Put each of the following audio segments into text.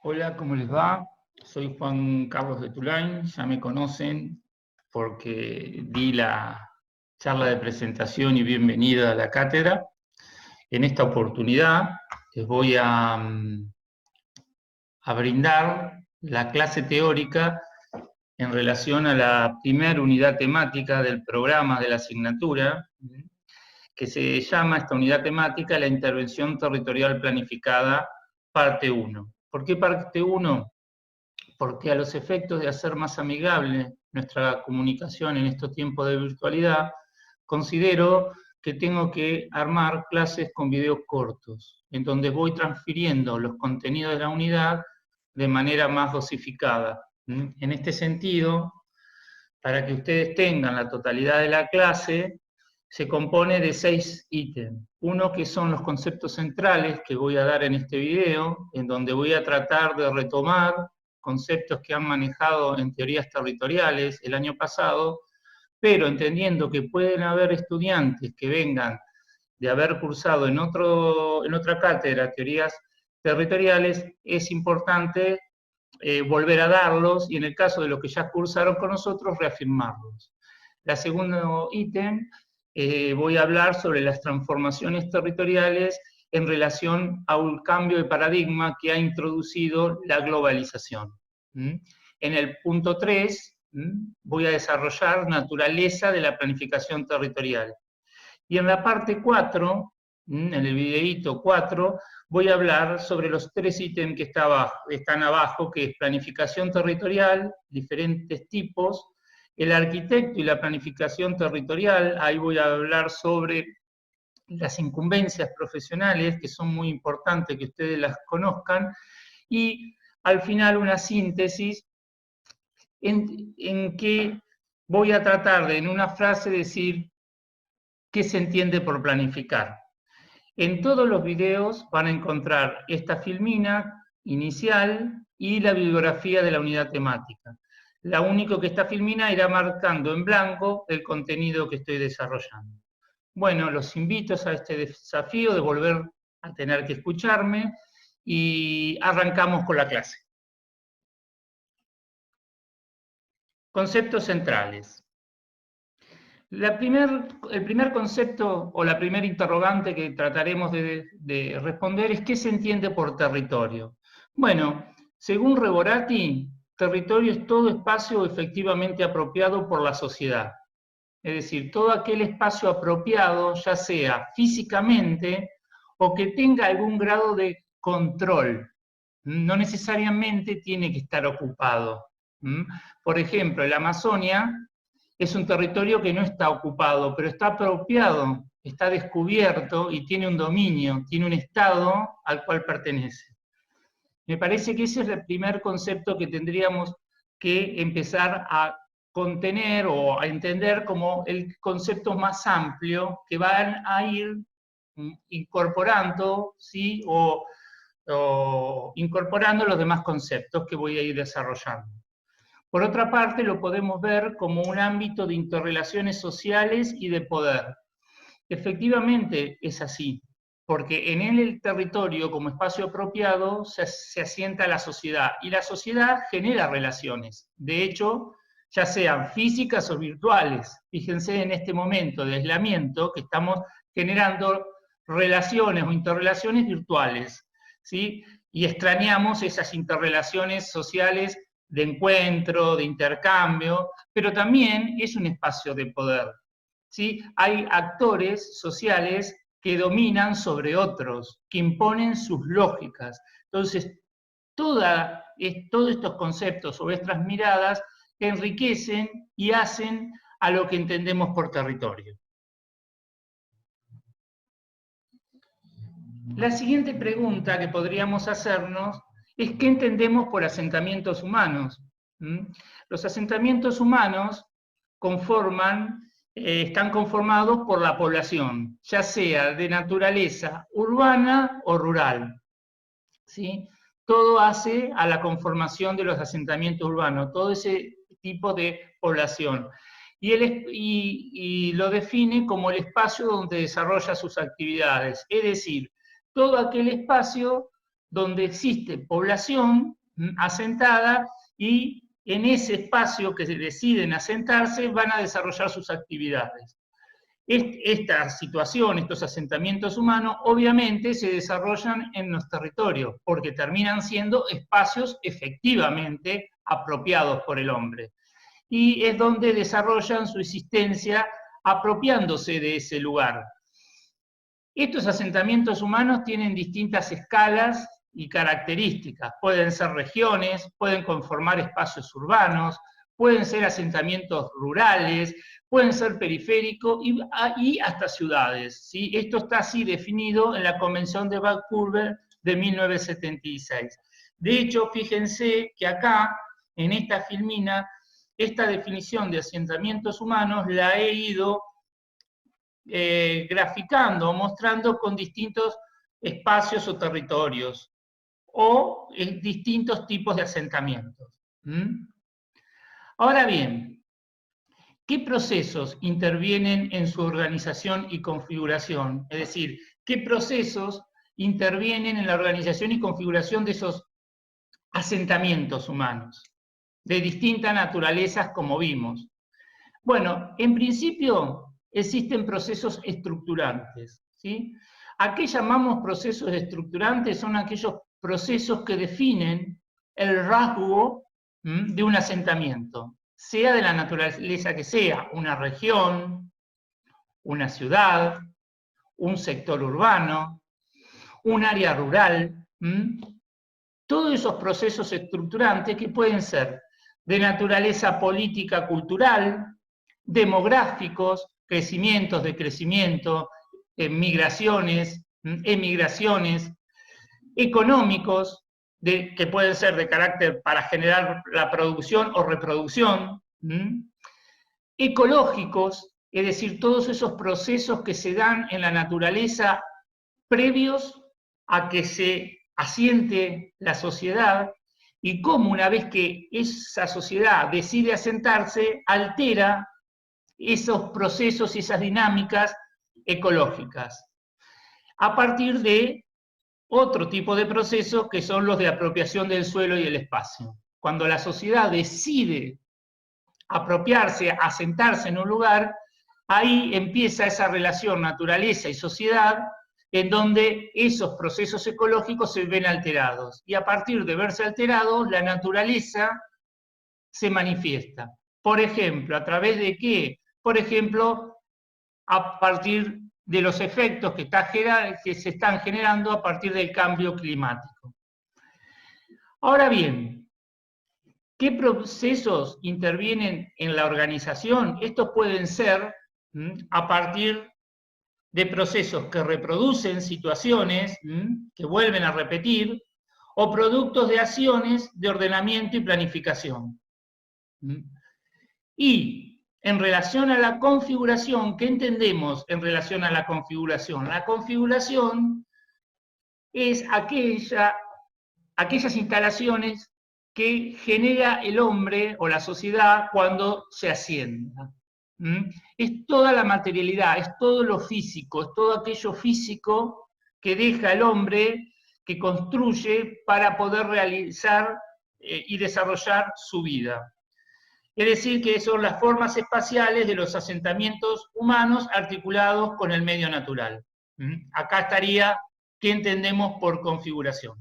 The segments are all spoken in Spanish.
Hola, ¿cómo les va? Soy Juan Carlos de Tulain, ya me conocen porque di la charla de presentación y bienvenida a la cátedra. En esta oportunidad les voy a brindar la clase teórica en relación a la primera unidad temática del programa de la asignatura, que se llama esta unidad temática la intervención territorial planificada, parte 1. ¿Por qué parte 1? Porque a los efectos de hacer más amigable nuestra comunicación en estos tiempos de virtualidad, considero que tengo que armar clases con videos cortos, en donde voy transfiriendo los contenidos de la unidad de manera más dosificada. En este sentido, para que ustedes tengan la totalidad de la clase, se compone de 6 ítems. Uno que son los conceptos centrales que voy a dar en este video, en donde voy a tratar de retomar conceptos que han manejado en teorías territoriales el año pasado, pero entendiendo que pueden haber estudiantes que vengan de haber cursado en otra cátedra teorías territoriales, es importante volver a darlos y en el caso de los que ya cursaron con nosotros, reafirmarlos. La segundo ítem, voy a hablar sobre las transformaciones territoriales en relación a un cambio de paradigma que ha introducido la globalización. En el punto 3, voy a desarrollar naturaleza de la planificación territorial. Y en la parte 4, en el videíto 4, voy a hablar sobre los 3 ítems que están abajo, que es planificación territorial, diferentes tipos, el arquitecto y la planificación territorial. Ahí voy a hablar sobre las incumbencias profesionales, que son muy importantes que ustedes las conozcan, y al final una síntesis en que voy a tratar de, en una frase, decir qué se entiende por planificar. En todos los videos van a encontrar esta filmina inicial y la bibliografía de la unidad temática. Lo único que esta filmina irá marcando en blanco el contenido que estoy desarrollando. Bueno, los invito a este desafío de volver a tener que escucharme y arrancamos con la clase. Conceptos centrales. El primer concepto o la primera interrogante que trataremos de responder es ¿qué se entiende por territorio? Bueno, según Reborati, territorio es todo espacio efectivamente apropiado por la sociedad. Es decir, todo aquel espacio apropiado, ya sea físicamente o que tenga algún grado de control. No necesariamente tiene que estar ocupado. Por ejemplo, la Amazonia es un territorio que no está ocupado, pero está apropiado, está descubierto y tiene un dominio, tiene un estado al cual pertenece. Me parece que ese es el primer concepto que tendríamos que empezar a contener o a entender como el concepto más amplio que van a ir incorporando, ¿sí? o incorporando los demás conceptos que voy a ir desarrollando. Por otra parte, lo podemos ver como un ámbito de interrelaciones sociales y de poder. Efectivamente es así, porque en él el territorio como espacio apropiado se asienta la sociedad, y la sociedad genera relaciones, de hecho, ya sean físicas o virtuales. Fíjense en este momento de aislamiento que estamos generando relaciones o interrelaciones virtuales, ¿sí? Y extrañamos esas interrelaciones sociales de encuentro, de intercambio, pero también es un espacio de poder. ¿Sí? Hay actores sociales que dominan sobre otros, que imponen sus lógicas. Entonces, todos estos conceptos o estas miradas enriquecen y hacen a lo que entendemos por territorio. La siguiente pregunta que podríamos hacernos es ¿qué entendemos por asentamientos humanos? Los asentamientos humanos están conformados por la población, ya sea de naturaleza urbana o rural. ¿Sí? Todo hace a la conformación de los asentamientos urbanos, todo ese tipo de población. Y lo define como el espacio donde desarrolla sus actividades, es decir, todo aquel espacio donde existe población asentada y en ese espacio que deciden asentarse van a desarrollar sus actividades. Esta situación, estos asentamientos humanos, obviamente se desarrollan en los territorios, porque terminan siendo espacios efectivamente apropiados por el hombre. Y es donde desarrollan su existencia apropiándose de ese lugar. Estos asentamientos humanos tienen distintas escalas y características. Pueden ser regiones, pueden conformar espacios urbanos, pueden ser asentamientos rurales, pueden ser periféricos y hasta ciudades, ¿sí? Esto está así definido en la Convención de Vancouver de 1976. De hecho, fíjense que acá, en esta filmina, esta definición de asentamientos humanos la he ido graficando, mostrando con distintos espacios o territorios, o distintos tipos de asentamientos. Ahora bien, ¿qué procesos intervienen en su organización y configuración? Es decir, ¿qué procesos intervienen en la organización y configuración de esos asentamientos humanos? De distintas naturalezas, como vimos. Bueno, en principio existen procesos estructurantes, ¿sí? ¿A qué llamamos procesos estructurantes? Son aquellos procesos que definen el rasgo de un asentamiento, sea de la naturaleza que sea, una región, una ciudad, un sector urbano, un área rural. Todos esos procesos estructurantes que pueden ser de naturaleza política, cultural, demográficos, crecimientos, decrecimiento, migraciones, emigraciones, económicos, que pueden ser de carácter para generar la producción o reproducción, ecológicos, es decir, todos esos procesos que se dan en la naturaleza previos a que se asiente la sociedad, y cómo una vez que esa sociedad decide asentarse, altera esos procesos y esas dinámicas ecológicas, a partir de otro tipo de procesos que son los de apropiación del suelo y el espacio. Cuando la sociedad decide apropiarse, asentarse en un lugar, ahí empieza esa relación naturaleza y sociedad, en donde esos procesos ecológicos se ven alterados. Y a partir de verse alterados, la naturaleza se manifiesta. Por ejemplo, ¿a través de qué? Por ejemplo, a partir de los efectos que se están generando a partir del cambio climático. Ahora bien, ¿qué procesos intervienen en la organización? Estos pueden ser a partir de procesos que reproducen situaciones que vuelven a repetir, o productos de acciones de ordenamiento y planificación. Y en relación a la configuración, ¿qué entendemos en relación a la configuración? La configuración es aquellas instalaciones que genera el hombre o la sociedad cuando se asienta. Es toda la materialidad, es todo lo físico, es todo aquello físico que deja el hombre, que construye para poder realizar y desarrollar su vida. Es decir, que son las formas espaciales de los asentamientos humanos articulados con el medio natural. Acá estaría qué entendemos por configuración.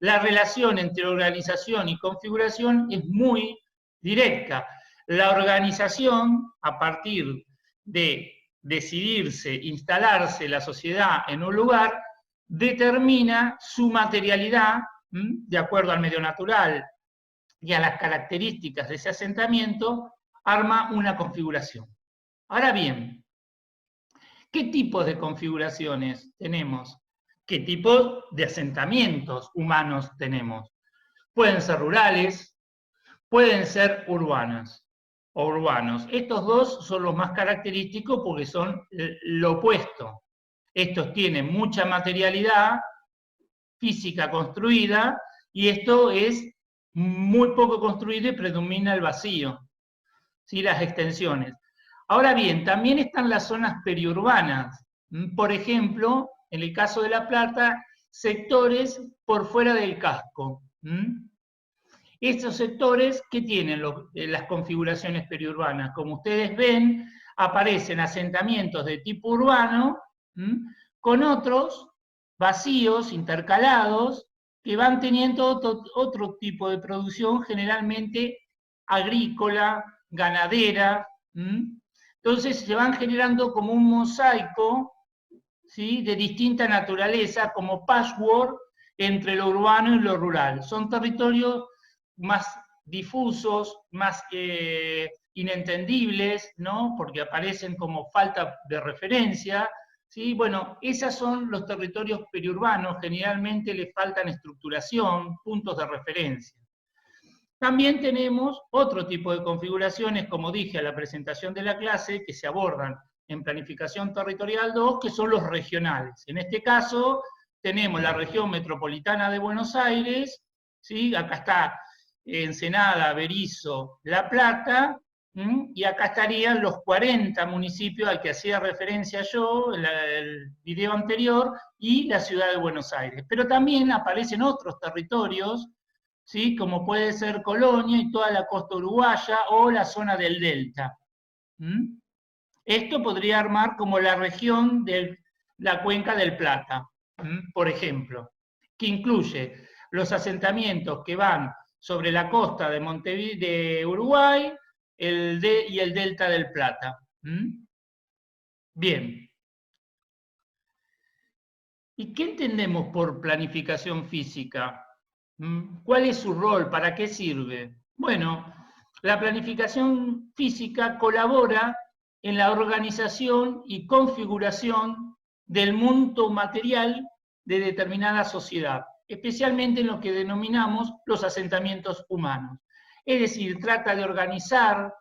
La relación entre organización y configuración es muy directa. La organización, a partir de decidirse, instalarse la sociedad en un lugar, determina su materialidad, de acuerdo al medio natural y a las características de ese asentamiento, arma una configuración. Ahora bien, ¿qué tipos de configuraciones tenemos? ¿Qué tipos de asentamientos humanos tenemos? Pueden ser rurales, pueden ser urbanas o urbanos. Estos dos son los más característicos porque son lo opuesto. Estos tienen mucha materialidad física construida y esto es muy poco construido y predomina el vacío, ¿sí? Las extensiones. Ahora bien, también están las zonas periurbanas. Por ejemplo, en el caso de La Plata, sectores por fuera del casco. Estos sectores, ¿qué tienen las configuraciones periurbanas? Como ustedes ven, aparecen asentamientos de tipo urbano con otros vacíos, intercalados, que van teniendo otro tipo de producción, generalmente agrícola, ganadera. Entonces se van generando como un mosaico, ¿sí?, de distinta naturaleza, como patchwork entre lo urbano y lo rural. Son territorios más difusos, más inentendibles, ¿no?, porque aparecen como falta de referencia, ¿sí? Bueno, esos son los territorios periurbanos, generalmente les faltan estructuración, puntos de referencia. También tenemos otro tipo de configuraciones, como dije a la presentación de la clase, que se abordan en Planificación Territorial 2, que son los regionales. En este caso, tenemos la región metropolitana de Buenos Aires, ¿sí? Acá está Ensenada, Berisso, La Plata, y acá estarían los 40 municipios al que hacía referencia yo en el video anterior, y la ciudad de Buenos Aires. Pero también aparecen otros territorios, ¿sí?, como puede ser Colonia y toda la costa uruguaya, o la zona del Delta. Esto podría armar como la región de la cuenca del Plata, por ejemplo, que incluye los asentamientos que van sobre la costa de Montevideo, de Uruguay, y el Delta del Plata. Bien. ¿Y qué entendemos por planificación física? ¿Cuál es su rol? ¿Para qué sirve? Bueno, la planificación física colabora en la organización y configuración del mundo material de determinada sociedad, especialmente en lo que denominamos los asentamientos humanos. Es decir, trata de organizar,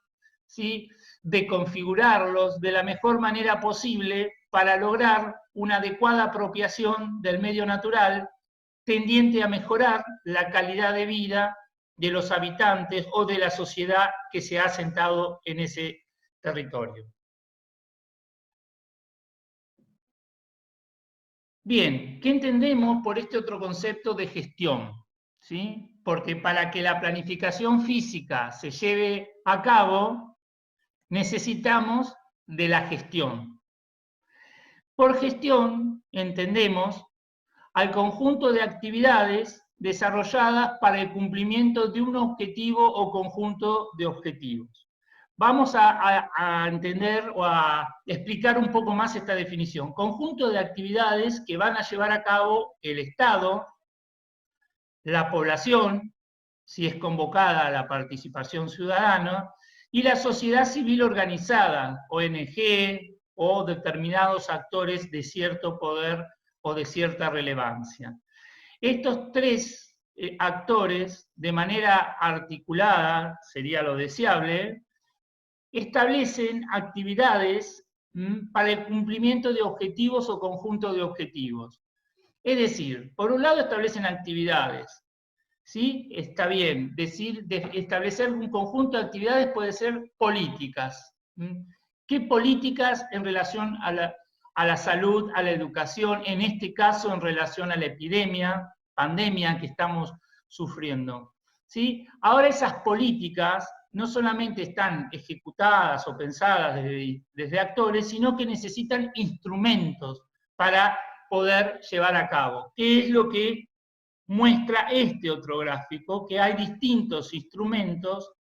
¿sí?, de configurarlos de la mejor manera posible para lograr una adecuada apropiación del medio natural tendiente a mejorar la calidad de vida de los habitantes o de la sociedad que se ha asentado en ese territorio. Bien, ¿qué entendemos por este otro concepto de gestión? ¿Sí? Porque para que la planificación física se lleve a cabo, necesitamos de la gestión. Por gestión entendemos al conjunto de actividades desarrolladas para el cumplimiento de un objetivo o conjunto de objetivos. Vamos a entender o a explicar un poco más esta definición. Conjunto de actividades que van a llevar a cabo el Estado, la población, si es convocada a la participación ciudadana, y la sociedad civil organizada, ONG o determinados actores de cierto poder o de cierta relevancia. Estos tres actores, de manera articulada, sería lo deseable, establecen actividades para el cumplimiento de objetivos o conjunto de objetivos. Es decir, por un lado establecen actividades, ¿sí? Está bien, establecer un conjunto de actividades puede ser políticas. ¿Qué políticas en relación a la salud, a la educación, en este caso en relación a la epidemia, pandemia que estamos sufriendo? ¿Sí? Ahora esas políticas no solamente están ejecutadas o pensadas desde actores, sino que necesitan instrumentos para poder llevar a cabo. ¿Qué es lo que muestra este otro gráfico? Que hay distintos instrumentos,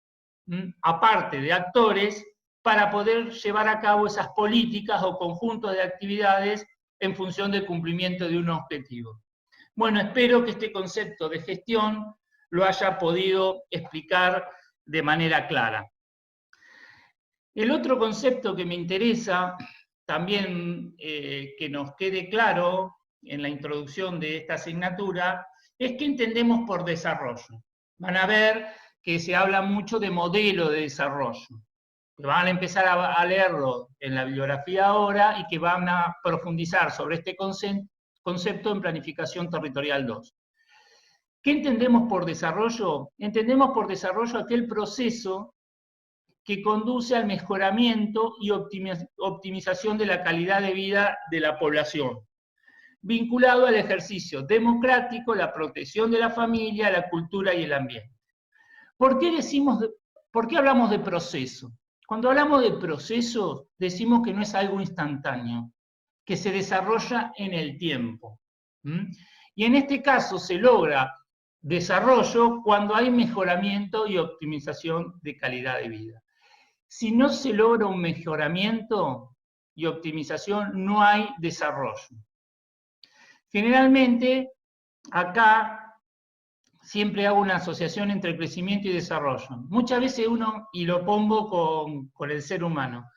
aparte de actores, para poder llevar a cabo esas políticas o conjuntos de actividades en función del cumplimiento de un objetivo. Bueno, espero que este concepto de gestión lo haya podido explicar de manera clara. El otro concepto que me interesa también que nos quede claro en la introducción de esta asignatura es qué entendemos por desarrollo. Van a ver que se habla mucho de modelo de desarrollo, que van a empezar a leerlo en la bibliografía ahora y que van a profundizar sobre este concepto en Planificación Territorial 2. ¿Qué entendemos por desarrollo? Entendemos por desarrollo aquel proceso que conduce al mejoramiento y optimización de la calidad de vida de la población, vinculado al ejercicio democrático, la protección de la familia, la cultura y el ambiente. ¿Por qué hablamos de proceso? Cuando hablamos de proceso, decimos que no es algo instantáneo, que se desarrolla en el tiempo. Y en este caso se logra desarrollo cuando hay mejoramiento y optimización de calidad de vida. Si no se logra un mejoramiento y optimización, no hay desarrollo. Generalmente, acá siempre hago una asociación entre crecimiento y desarrollo. Muchas veces uno, y lo pongo con el ser humano,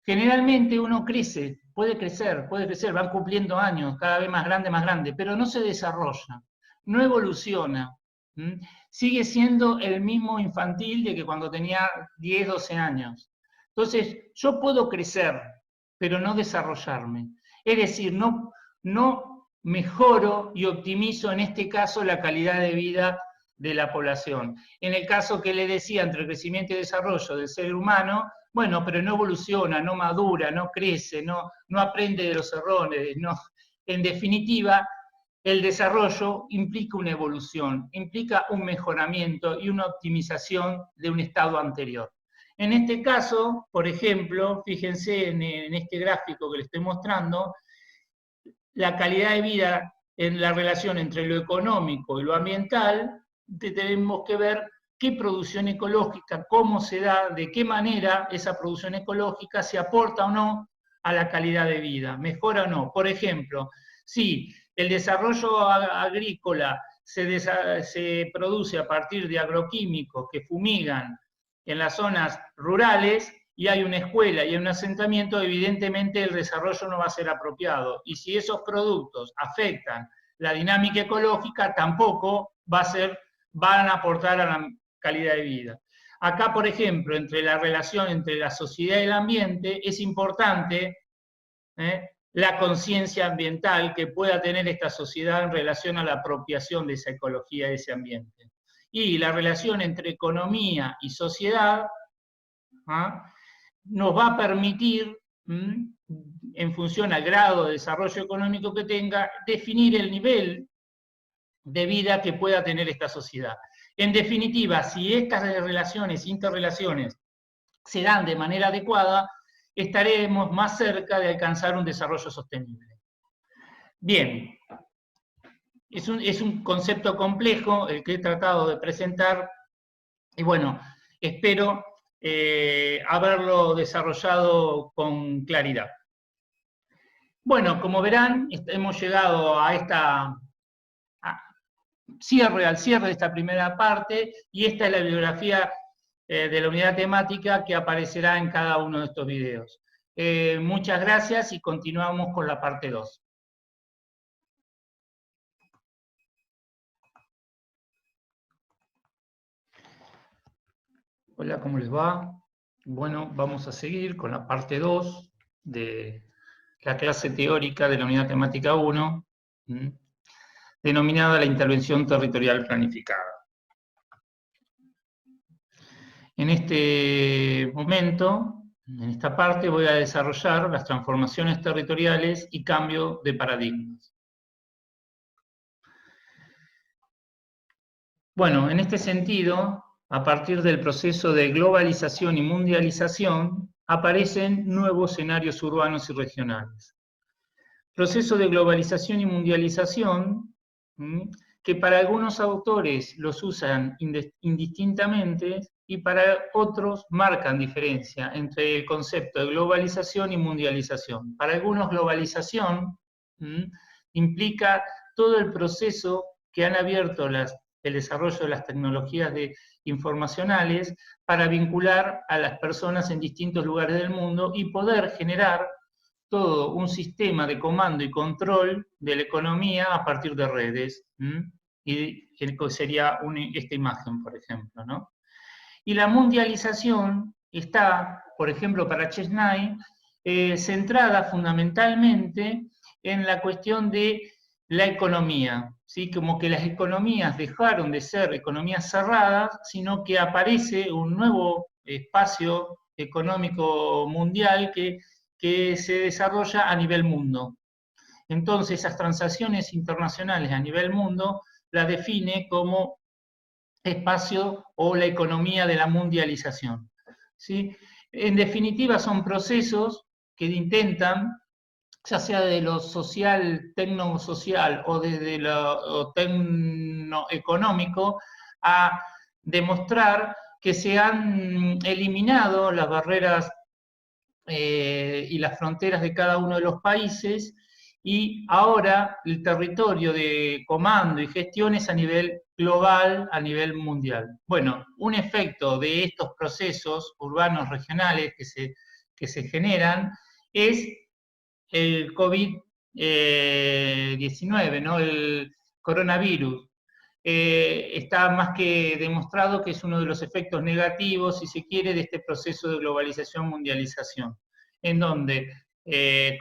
generalmente uno crece, puede crecer, van cumpliendo años, cada vez más grande, pero no se desarrolla, no evoluciona. Sigue siendo el mismo infantil de que cuando tenía 10, 12 años. Entonces, yo puedo crecer, pero no desarrollarme. Es decir, no mejoro y optimizo en este caso la calidad de vida de la población. En el caso que le decía entre crecimiento y desarrollo del ser humano, bueno, pero no evoluciona, no madura, no crece, no aprende de los errores, en definitiva, el desarrollo implica una evolución, implica un mejoramiento y una optimización de un estado anterior. En este caso, por ejemplo, fíjense en este gráfico que les estoy mostrando, la calidad de vida en la relación entre lo económico y lo ambiental, tenemos que ver qué producción ecológica, cómo se da, de qué manera esa producción ecológica se aporta o no a la calidad de vida, mejora o no. Por ejemplo, si el desarrollo agrícola se produce a partir de agroquímicos que fumigan en las zonas rurales, y hay una escuela y hay un asentamiento, evidentemente el desarrollo no va a ser apropiado. Y si esos productos afectan la dinámica ecológica, tampoco van a aportar a la calidad de vida. Acá, por ejemplo, entre la relación entre la sociedad y el ambiente, es importante la conciencia ambiental que pueda tener esta sociedad en relación a la apropiación de esa ecología, de ese ambiente. Y la relación entre economía y sociedad nos va a permitir, en función al grado de desarrollo económico que tenga, definir el nivel de vida que pueda tener esta sociedad. En definitiva, si estas interrelaciones, se dan de manera adecuada, estaremos más cerca de alcanzar un desarrollo sostenible. Bien, es un concepto complejo el que he tratado de presentar, y bueno, espero haberlo desarrollado con claridad. Bueno, como verán, hemos llegado al cierre de esta primera parte, y esta es la bibliografía de la unidad temática que aparecerá en cada uno de estos videos. Muchas gracias y continuamos con la parte 2. Hola, ¿cómo les va? Bueno, vamos a seguir con la parte 2 de la clase teórica de la unidad temática 1, denominada la intervención territorial planificada. En este momento, en esta parte, voy a desarrollar las transformaciones territoriales y cambio de paradigmas. Bueno, en este sentido, a partir del proceso de globalización y mundialización, aparecen nuevos escenarios urbanos y regionales. Proceso de globalización y mundialización, que para algunos autores los usan indistintamente y para otros marcan diferencia entre el concepto de globalización y mundialización. Para algunos globalización implica todo el proceso que han abierto el desarrollo de las tecnologías informacionales para vincular a las personas en distintos lugares del mundo y poder generar todo un sistema de comando y control de la economía a partir de redes. Y sería esta imagen, por ejemplo, ¿no? Y la mundialización está, por ejemplo, para Chesnay, centrada fundamentalmente en la cuestión de la economía, ¿sí? Como que las economías dejaron de ser economías cerradas, sino que aparece un nuevo espacio económico mundial que se desarrolla a nivel mundo. Entonces, esas transacciones internacionales a nivel mundo las define como espacio o la economía de la mundialización, ¿sí? En definitiva, son procesos que intentan, ya sea de lo social, tecnosocial o desde lo tecnoeconómico, a demostrar que se han eliminado las barreras y las fronteras de cada uno de los países, y ahora el territorio de comando y gestión es a nivel global, a nivel mundial. Bueno, un efecto de estos procesos urbanos regionales que se generan es el COVID-19, ¿no? El coronavirus. Está más que demostrado que es uno de los efectos negativos, si se quiere, de este proceso de globalización, mundialización, en donde,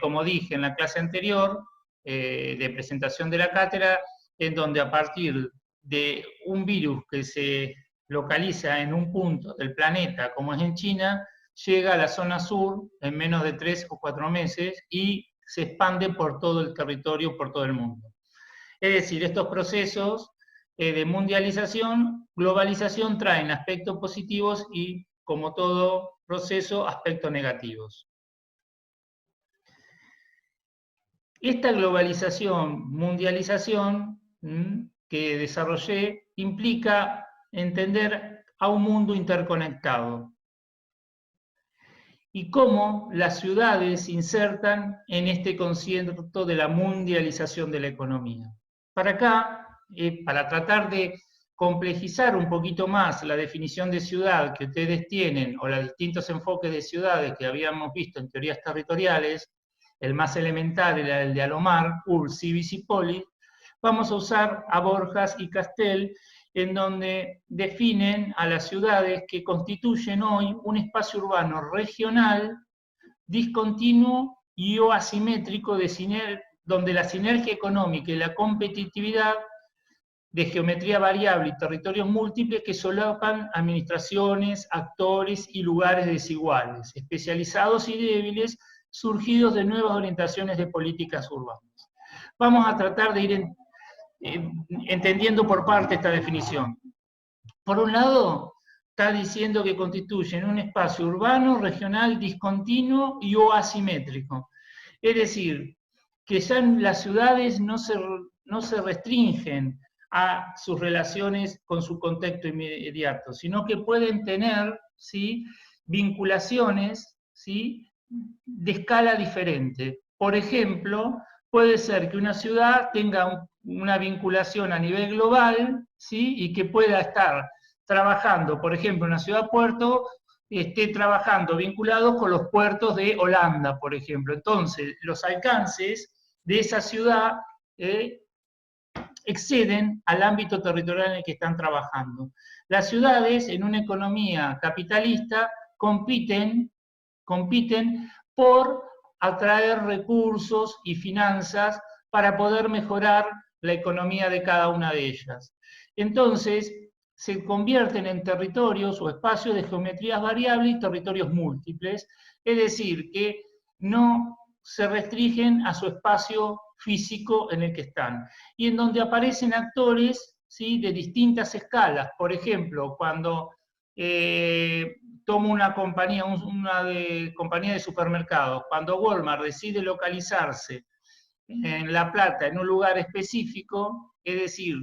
como dije en la clase anterior, de presentación de la cátedra, en donde a partir de un virus que se localiza en un punto del planeta, como es en China, llega a la zona sur en menos de 3 o 4 meses y se expande por todo el territorio, por todo el mundo. Es decir, estos procesos de mundialización, globalización, traen aspectos positivos y, como todo proceso, aspectos negativos. Esta globalización, mundialización que desarrollé, implica entender a un mundo interconectado y cómo las ciudades se insertan en este concierto de la mundialización de la economía. Para acá, para tratar de complejizar un poquito más la definición de ciudad que ustedes tienen, o los distintos enfoques de ciudades que habíamos visto en teorías territoriales, el más elemental era el de Alomar, Ur, Civis y Polis, vamos a usar a Borjas y Castel, en donde definen a las ciudades que constituyen hoy un espacio urbano regional, discontinuo y o asimétrico, donde la sinergia económica y la competitividad de geometría variable y territorios múltiples que solapan administraciones, actores y lugares desiguales, especializados y débiles, surgidos de nuevas orientaciones de políticas urbanas. Vamos a tratar de ir entendiendo por parte esta definición. Por un lado, está diciendo que constituyen un espacio urbano, regional, discontinuo y o asimétrico. Es decir, que ya en las ciudades no se restringen a sus relaciones con su contexto inmediato, sino que pueden tener, ¿sí?, vinculaciones, ¿sí?, de escala diferente. Por ejemplo, puede ser que una ciudad tenga una vinculación a nivel global, ¿sí?, y que pueda estar trabajando, por ejemplo, en una ciudad-puerto, esté trabajando vinculado con los puertos de Holanda, por ejemplo. Entonces, los alcances de esa ciudad exceden al ámbito territorial en el que están trabajando. Las ciudades, en una economía capitalista, compiten por atraer recursos y finanzas para poder mejorar la economía de cada una de ellas. Entonces, se convierten en territorios o espacios de geometrías variables y territorios múltiples, es decir, que no se restringen a su espacio físico en el que están, y en donde aparecen actores, ¿sí?, de distintas escalas. Por ejemplo, cuando tomo una compañía, compañía de supermercados, cuando Walmart decide localizarse en La Plata, en un lugar específico, es decir,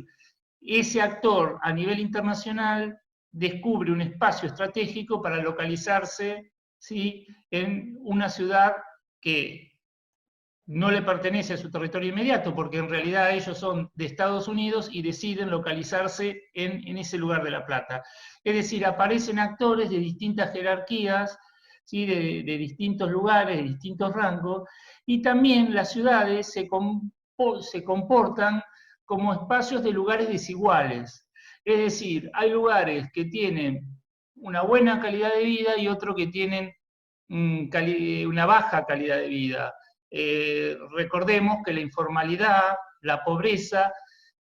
ese actor a nivel internacional descubre un espacio estratégico para localizarse, ¿sí?, en una ciudad que no le pertenece a su territorio inmediato, porque en realidad ellos son de Estados Unidos y deciden localizarse en ese lugar de La Plata. Es decir, aparecen actores de distintas jerarquías, ¿sí?, de distintos lugares, de distintos rangos, y también las ciudades se comportan como espacios de lugares desiguales. Es decir, hay lugares que tienen una buena calidad de vida y otros que tienen una baja calidad de vida. Recordemos que la informalidad, la pobreza,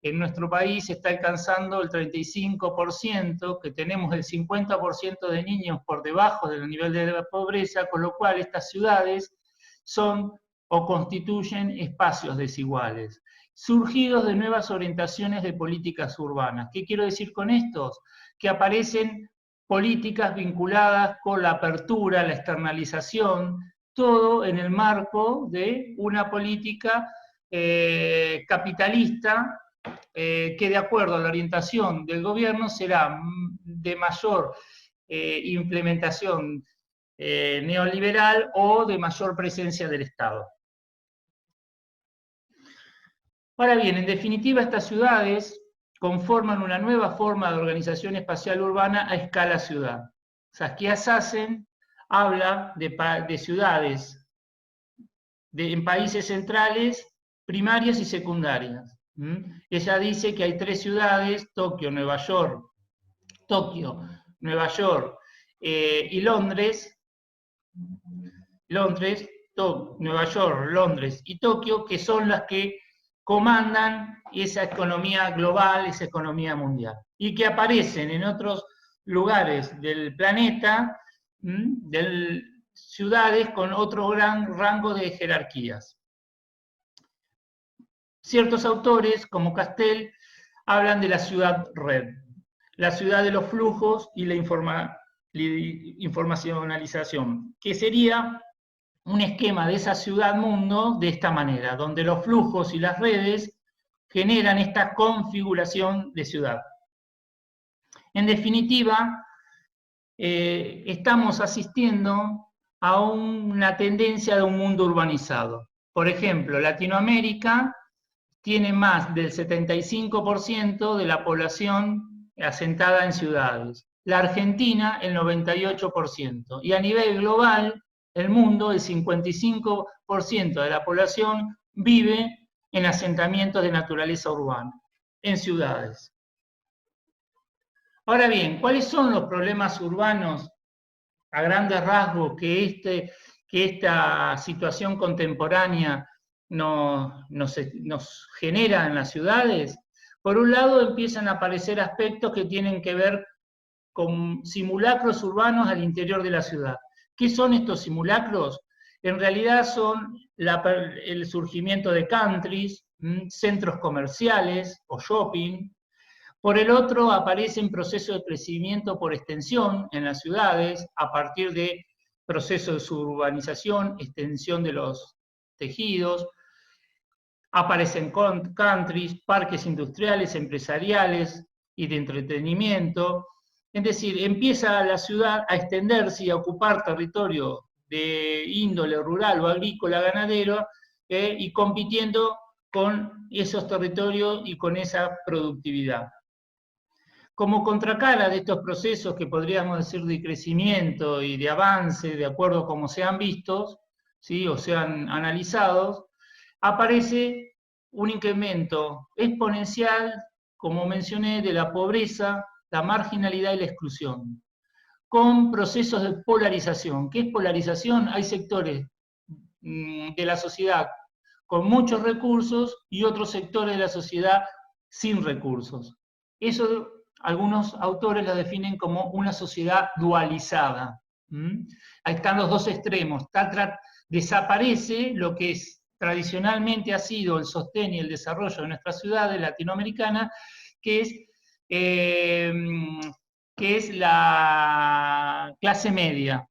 en nuestro país está alcanzando el 35%, que tenemos el 50% de niños por debajo del nivel de la pobreza, con lo cual estas ciudades son o constituyen espacios desiguales, surgidos de nuevas orientaciones de políticas urbanas. ¿Qué quiero decir con esto? Que aparecen políticas vinculadas con la apertura, la externalización, todo en el marco de una política capitalista que de acuerdo a la orientación del gobierno será de mayor implementación neoliberal o de mayor presencia del Estado. Ahora bien, en definitiva, estas ciudades conforman una nueva forma de organización espacial urbana a escala ciudad. Saskia Sassen habla de ciudades en países centrales, primarias y secundarias. Ella dice que hay 3 ciudades, Tokio, Nueva York y Londres, Nueva York, Londres y Tokio, que son las que comandan esa economía global, esa economía mundial, y que aparecen en otros lugares del planeta, ciudades con otro gran rango de jerarquías. Ciertos autores, como Castell, hablan de la ciudad red, la ciudad de los flujos y la informacionalización, que sería un esquema de esa ciudad-mundo de esta manera, donde los flujos y las redes generan esta configuración de ciudad. En definitiva, estamos asistiendo a una tendencia de un mundo urbanizado. Por ejemplo, Latinoamérica tiene más del 75% de la población asentada en ciudades. La Argentina, el 98%. Y a nivel global, el mundo, el 55% de la población vive en asentamientos de naturaleza urbana, en ciudades. Ahora bien, ¿cuáles son los problemas urbanos a grandes rasgos que esta situación contemporánea nos genera en las ciudades? Por un lado, empiezan a aparecer aspectos que tienen que ver con simulacros urbanos al interior de la ciudad. ¿Qué son estos simulacros? En realidad son el surgimiento de countries, centros comerciales o shopping. Por el otro, aparecen procesos de crecimiento por extensión en las ciudades a partir de procesos de suburbanización, extensión de los tejidos. Aparecen countries, parques industriales, empresariales y de entretenimiento. Es decir, empieza la ciudad a extenderse y a ocupar territorio de índole rural o agrícola ganadero y compitiendo con esos territorios y con esa productividad. Como contracara de estos procesos que podríamos decir de crecimiento y de avance, de acuerdo a cómo sean vistos, ¿sí? O sean analizados, aparece un incremento exponencial, como mencioné, de la pobreza, la marginalidad y la exclusión, con procesos de polarización. ¿Qué es polarización? Hay sectores de la sociedad con muchos recursos y otros sectores de la sociedad sin recursos. Eso algunos autores lo definen como una sociedad dualizada. Ahí están los dos extremos. Desaparece lo que tradicionalmente ha sido el sostén y el desarrollo de nuestras ciudades latinoamericanas, que es la clase media,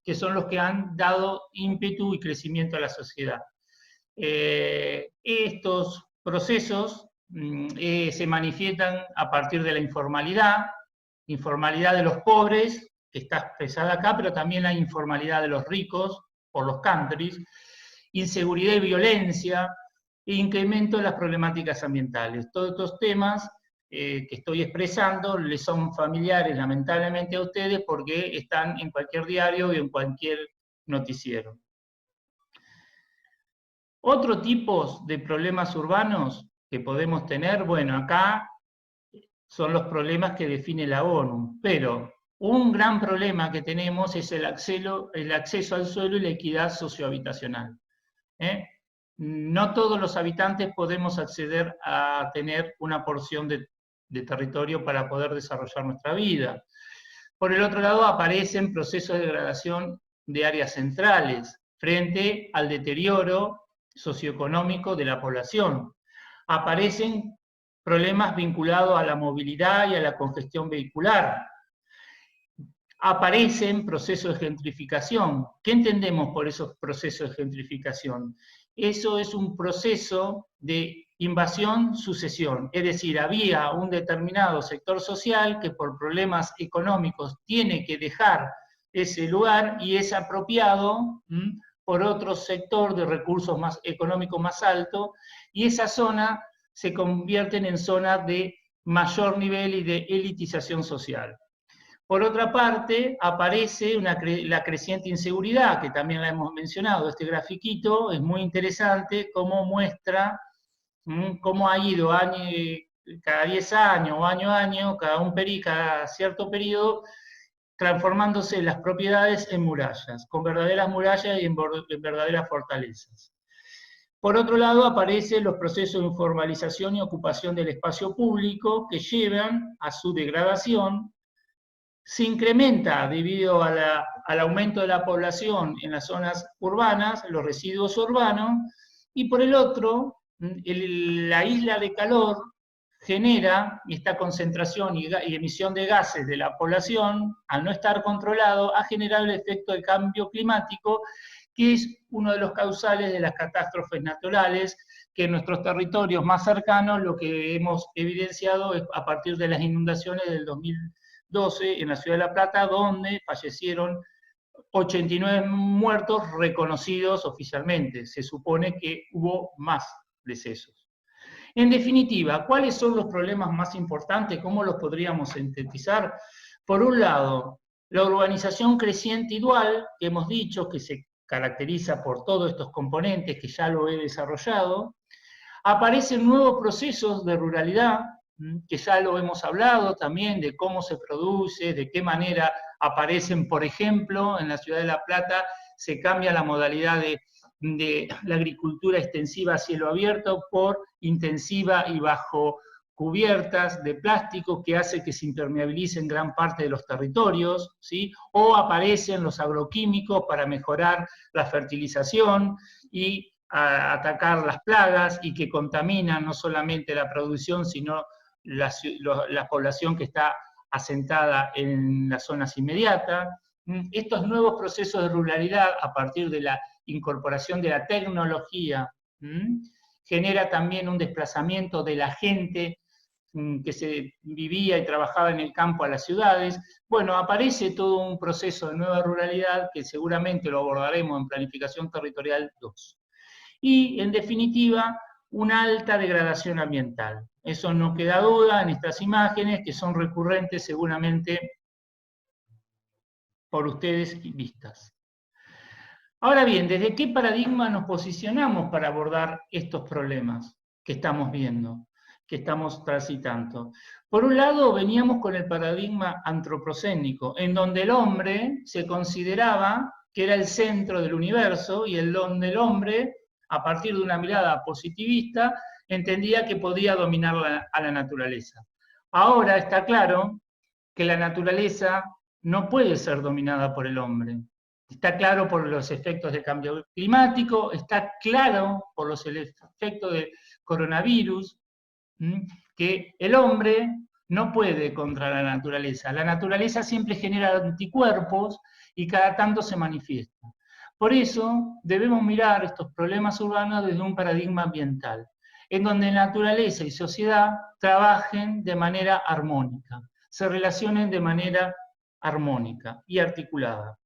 que son los que han dado ímpetu y crecimiento a la sociedad. Estos procesos se manifiestan a partir de la informalidad de los pobres, que está expresada acá, pero también la informalidad de los ricos, por los countries, inseguridad y violencia, e incremento de las problemáticas ambientales. Todos estos temas que estoy expresando les son familiares, lamentablemente, a ustedes, porque están en cualquier diario y en cualquier noticiero. Otro tipo de problemas urbanos que podemos tener, bueno, acá son los problemas que define la ONU, pero un gran problema que tenemos es el acceso al suelo y la equidad sociohabitacional. No todos los habitantes podemos acceder a tener una porción de territorio para poder desarrollar nuestra vida. Por el otro lado, aparecen procesos de degradación de áreas centrales, frente al deterioro socioeconómico de la población. Aparecen problemas vinculados a la movilidad y a la congestión vehicular. Aparecen procesos de gentrificación. ¿Qué entendemos por esos procesos de gentrificación? Eso es un proceso de invasión-sucesión, es decir, había un determinado sector social que por problemas económicos tiene que dejar ese lugar y es apropiado por otro sector de recursos económicos más altos, y esa zona se convierten en zonas de mayor nivel y de elitización social. Por otra parte, aparece la creciente inseguridad, que también la hemos mencionado. Este grafiquito es muy interesante, cómo muestra cómo ha ido cada 10 años o año a año, cada cierto periodo, transformándose las propiedades en murallas, con verdaderas murallas y en verdaderas fortalezas. Por otro lado, aparecen los procesos de informalización y ocupación del espacio público que llevan a su degradación. Se incrementa debido al aumento de la población en las zonas urbanas, los residuos urbanos, y por el otro, la isla de calor genera esta concentración y emisión de gases de la población, al no estar controlado, ha generado el efecto del cambio climático, que es uno de los causales de las catástrofes naturales, que en nuestros territorios más cercanos lo que hemos evidenciado es a partir de las inundaciones del 2012 en la ciudad de La Plata, donde fallecieron 89 muertos reconocidos oficialmente. Se supone que hubo más decesos. En definitiva, ¿cuáles son los problemas más importantes? ¿Cómo los podríamos sintetizar? Por un lado, la urbanización creciente y dual, que hemos dicho que se caracteriza por todos estos componentes que ya lo he desarrollado. Aparecen nuevos procesos de ruralidad, que ya lo hemos hablado también, de cómo se produce, de qué manera aparecen, por ejemplo, en la ciudad de La Plata se cambia la modalidad de la agricultura extensiva a cielo abierto por intensiva y bajo cubiertas de plástico que hace que se impermeabilicen gran parte de los territorios, ¿sí? O aparecen los agroquímicos para mejorar la fertilización y atacar las plagas y que contaminan no solamente la producción, sino la población que está asentada en las zonas inmediatas. Estos nuevos procesos de ruralidad, a partir de la incorporación de la tecnología, genera también un desplazamiento de la gente que se vivía y trabajaba en el campo a las ciudades. Bueno, aparece todo un proceso de nueva ruralidad que seguramente lo abordaremos en Planificación Territorial 2. Y, en definitiva, una alta degradación ambiental. Eso no queda duda en estas imágenes, que son recurrentes seguramente por ustedes vistas. Ahora bien, ¿desde qué paradigma nos posicionamos para abordar estos problemas que estamos viendo, que estamos transitando? Por un lado, veníamos con el paradigma antropocénico, en donde el hombre se consideraba que era el centro del universo y donde el hombre, a partir de una mirada positivista, entendía que podía dominar a la naturaleza. Ahora está claro que la naturaleza no puede ser dominada por el hombre. Está claro por los efectos del cambio climático, está claro por los efectos del coronavirus, que el hombre no puede contra la naturaleza. La naturaleza siempre genera anticuerpos y cada tanto se manifiesta. Por eso debemos mirar estos problemas urbanos desde un paradigma ambiental, en donde naturaleza y sociedad trabajen de manera armónica, se relacionen de manera armónica y articulada.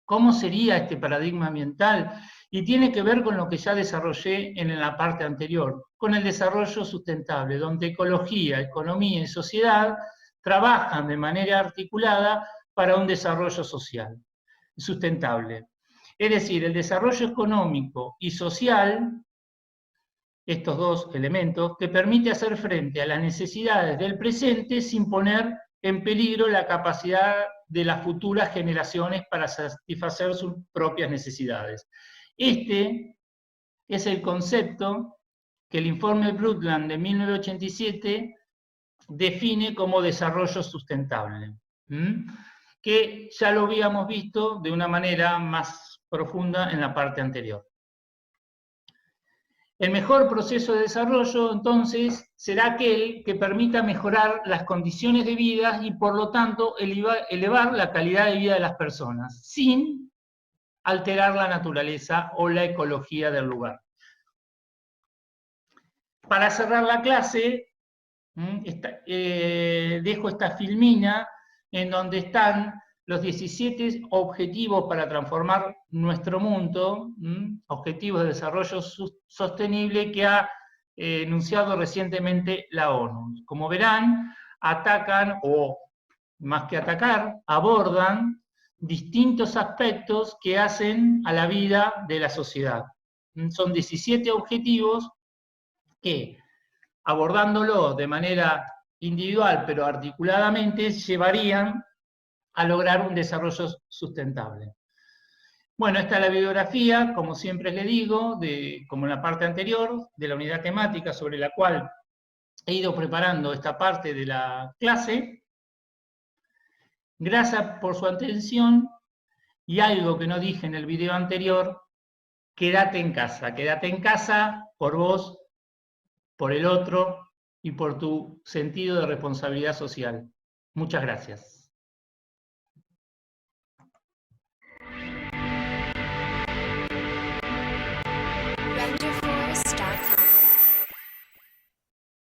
¿Cómo sería este paradigma ambiental? Y tiene que ver con lo que ya desarrollé en la parte anterior, con el desarrollo sustentable, donde ecología, economía y sociedad trabajan de manera articulada para un desarrollo social sustentable. Es decir, el desarrollo económico y social, estos dos elementos, que permite hacer frente a las necesidades del presente sin poner en peligro la capacidad de las futuras generaciones para satisfacer sus propias necesidades. Este es el concepto que el informe Brundtland de 1987 define como desarrollo sustentable, que ya lo habíamos visto de una manera más profunda en la parte anterior. El mejor proceso de desarrollo, entonces, será aquel que permita mejorar las condiciones de vida y, por lo tanto, elevar la calidad de vida de las personas, sin alterar la naturaleza o la ecología del lugar. Para cerrar la clase, dejo esta filmina en donde están los 17 objetivos para transformar nuestro mundo, objetivos de desarrollo sostenible que ha enunciado recientemente la ONU. Como verán, atacan, o más que atacar, abordan distintos aspectos que hacen a la vida de la sociedad. Son 17 objetivos que, abordándolo de manera individual pero articuladamente, llevarían a lograr un desarrollo sustentable. Bueno, esta es la bibliografía, como siempre les digo, como en la parte anterior, de la unidad temática sobre la cual he ido preparando esta parte de la clase. Gracias por su atención, y algo que no dije en el video anterior: quédate en casa por vos, por el otro y por tu sentido de responsabilidad social. Muchas gracias.